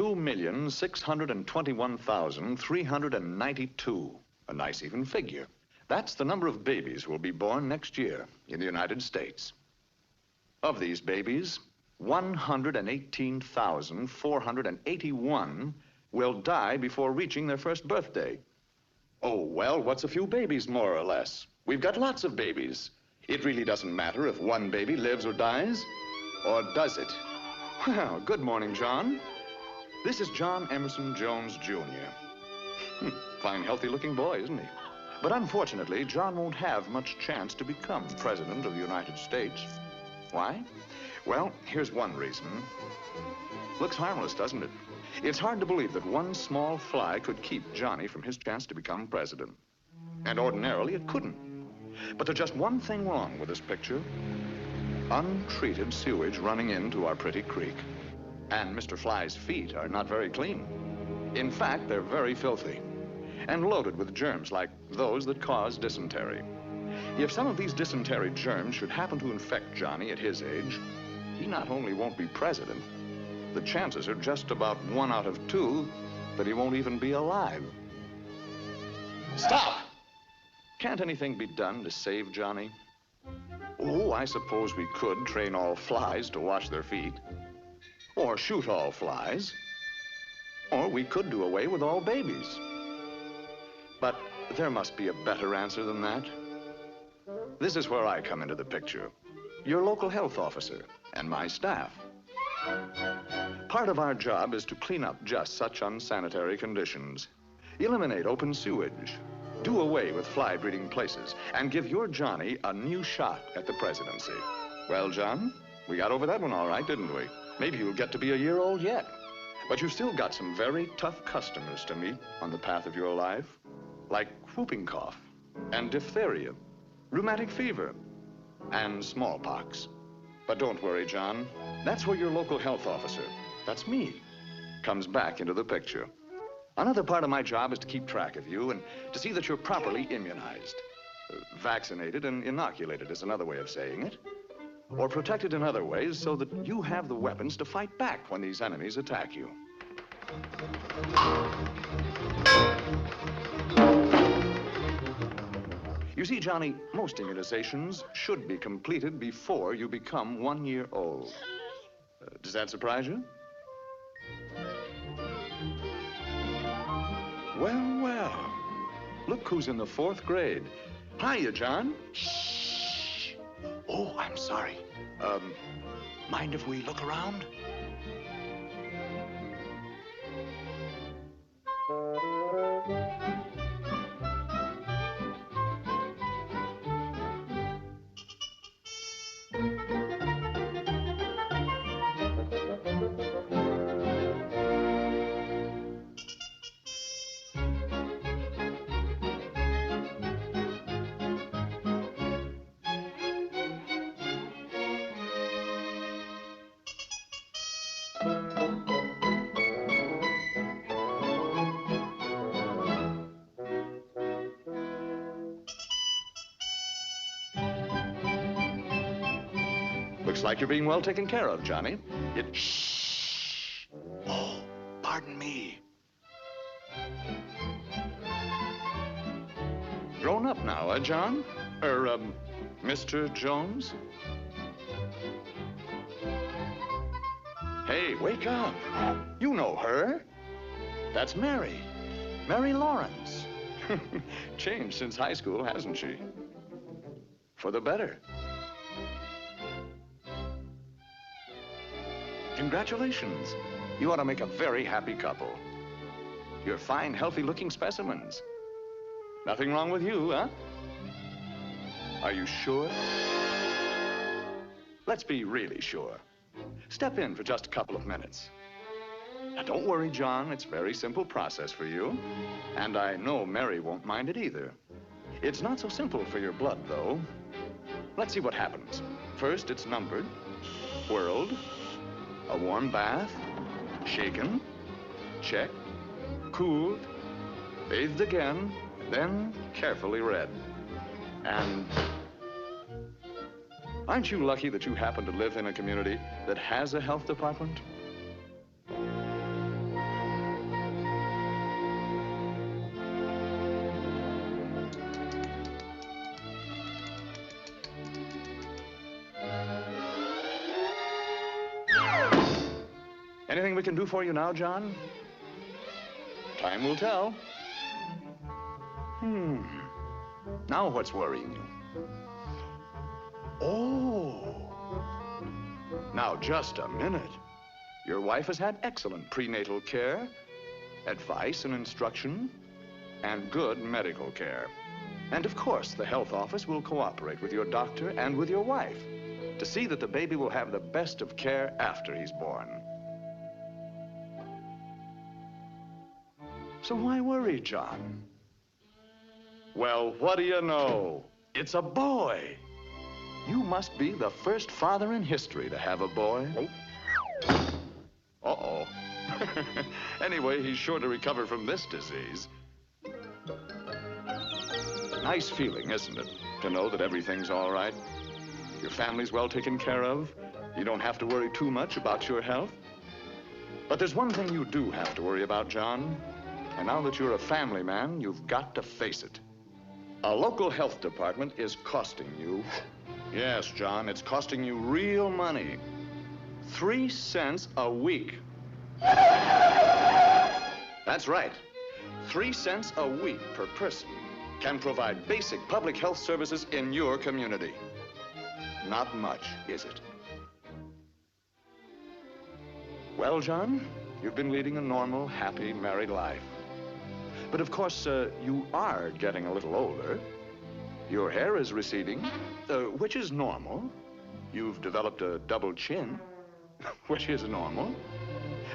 2,621,392. A nice even figure. That's the number of babies who will be born next year in the United States. Of these babies, 118,481 will die before reaching their first birthday. Oh, well, what's a few babies, more or less? We've got lots of babies. It really doesn't matter if one baby lives or dies, or does it? Well, good morning, John. This is John Emerson Jones, Jr. Fine, healthy-looking boy, isn't he? But unfortunately, John won't have much chance to become President of the United States. Why? Well, here's one reason. Looks harmless, doesn't it? It's hard to believe that one small fly could keep Johnny from his chance to become president. And ordinarily, it couldn't. But there's just one thing wrong with this picture. Untreated sewage running into our pretty creek. And Mr. Fly's feet are not very clean. In fact, they're very filthy and loaded with germs like those that cause dysentery. If some of these dysentery germs should happen to infect Johnny at his age, he not only won't be president, the chances are just about 1 out of 2 that he won't even be alive. Stop! Can't anything be done to save Johnny? Oh, I suppose we could train all flies to wash their feet. Or shoot all flies. Or we could do away with all babies. But there must be a better answer than that. This is where I come into the picture. Your local health officer and my staff. Part of our job is to clean up just such unsanitary conditions, eliminate open sewage, do away with fly breeding places, and give your Johnny a new shot at the presidency. Well, John, we got over that one all right, didn't we? Maybe you'll get to be a year old yet. But you've still got some very tough customers to meet on the path of your life, like whooping cough and diphtheria, rheumatic fever, and smallpox. But don't worry, John. That's where your local health officer, that's me, comes back into the picture. Another part of my job is to keep track of you and to see that you're properly immunized. Vaccinated and inoculated is another way of saying it. Or protected in other ways so that you have the weapons to fight back when these enemies attack you. You see, Johnny, most immunizations should be completed before you become 1 year old. Does that surprise you? Well, well. Look who's in the 4th grade. Hiya, John. Shh. Oh, I'm sorry. Mind if we look around? Looks like you're being well taken care of, Johnny. Shh. Oh, pardon me. Grown up now, John? Mr. Jones? Hey, wake up. You know her. That's Mary. Mary Lawrence. Changed since high school, hasn't she? For the better. Congratulations. You ought to make a very happy couple. You're fine, healthy-looking specimens. Nothing wrong with you, huh? Are you sure? Let's be really sure. Step in for just a couple of minutes. Now, don't worry, John. It's a very simple process for you. And I know Mary won't mind it either. It's not so simple for your blood, though. Let's see what happens. First, it's numbered, whirled, a warm bath, shaken, checked, cooled, bathed again, then carefully read. And aren't you lucky that you happen to live in a community that has a health department? Anything we can do for you now, John? Time will tell. Now what's worrying you? Oh. Now, just a minute. Your wife has had excellent prenatal care, advice and instruction, and good medical care. And of course, the health office will cooperate with your doctor and with your wife to see that the baby will have the best of care after he's born. So why worry, John? Well, what do you know? It's a boy. You must be the first father in history to have a boy. Uh-oh. Anyway, he's sure to recover from this disease. Nice feeling, isn't it, to know that everything's all right? Your family's well taken care of. You don't have to worry too much about your health. But there's one thing you do have to worry about, John. And now that you're a family man, you've got to face it. A local health department is costing you. Yes, John, it's costing you real money. 3 cents a week. That's right. 3 cents a week per person can provide basic public health services in your community. Not much, is it? Well, John, you've been leading a normal, happy, married life. But of course, you are getting a little older. Your hair is receding, which is normal. You've developed a double chin, which is normal.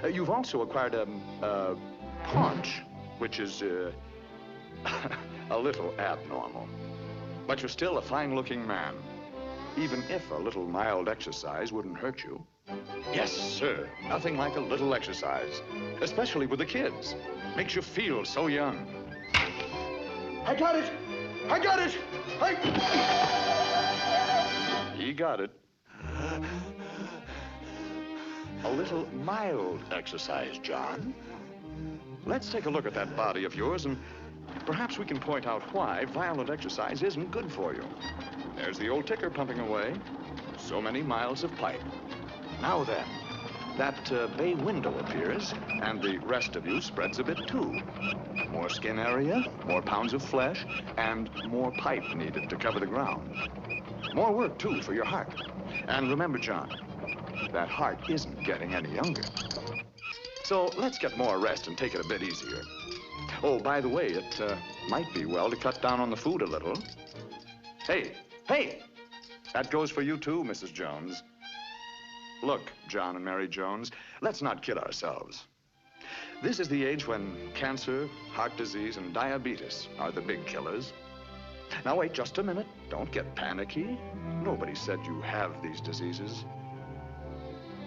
You've also acquired a paunch, which is a little abnormal. But you're still a fine-looking man, even if a little mild exercise wouldn't hurt you. Yes, sir. Nothing like a little exercise, especially with the kids. Makes you feel so young. I got it! I got it! He got it. A little mild exercise, John. Let's take a look at that body of yours, and perhaps we can point out why violent exercise isn't good for you. There's the old ticker pumping away. So many miles of pipe. Now then, that bay window appears, and the rest of you spreads a bit too. More skin area, more pounds of flesh, and more pipe needed to cover the ground. More work, too, for your heart. And remember, John, that heart isn't getting any younger. So let's get more rest and take it a bit easier. Oh, by the way, it might be well to cut down on the food a little. Hey! That goes for you, too, Mrs. Jones. Look, John and Mary Jones, let's not kid ourselves. This is the age when cancer, heart disease, and diabetes are the big killers. Now, wait just a minute. Don't get panicky. Nobody said you have these diseases.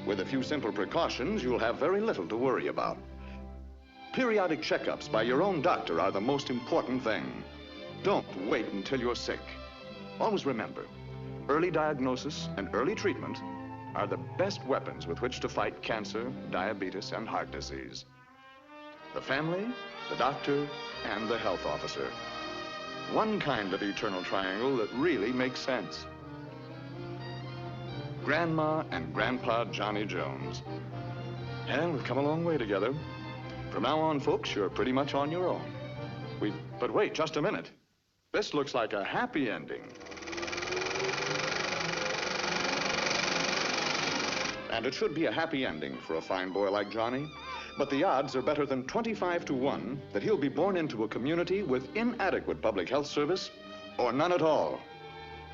With a few simple precautions, you'll have very little to worry about. Periodic checkups by your own doctor are the most important thing. Don't wait until you're sick. Always remember, early diagnosis and early treatment are the best weapons with which to fight cancer, diabetes, and heart disease. The family, the doctor, and the health officer. One kind of eternal triangle that really makes sense. Grandma and Grandpa Johnny Jones. And we've come a long way together. From now on, folks, you're pretty much on your own. But wait, just a minute. This looks like a happy ending. And it should be a happy ending for a fine boy like Johnny. But the odds are better than 25 to 1 that he'll be born into a community with inadequate public health service or none at all.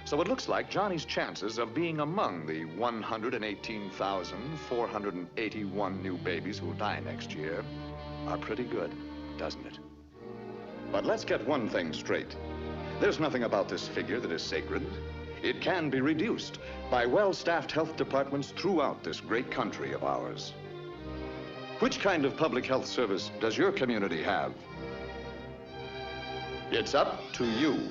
So it looks like Johnny's chances of being among the 118,481 new babies who'll die next year are pretty good, doesn't it? But let's get one thing straight. There's nothing about this figure that is sacred. It can be reduced by well-staffed health departments throughout this great country of ours. Which kind of public health service does your community have? It's up to you.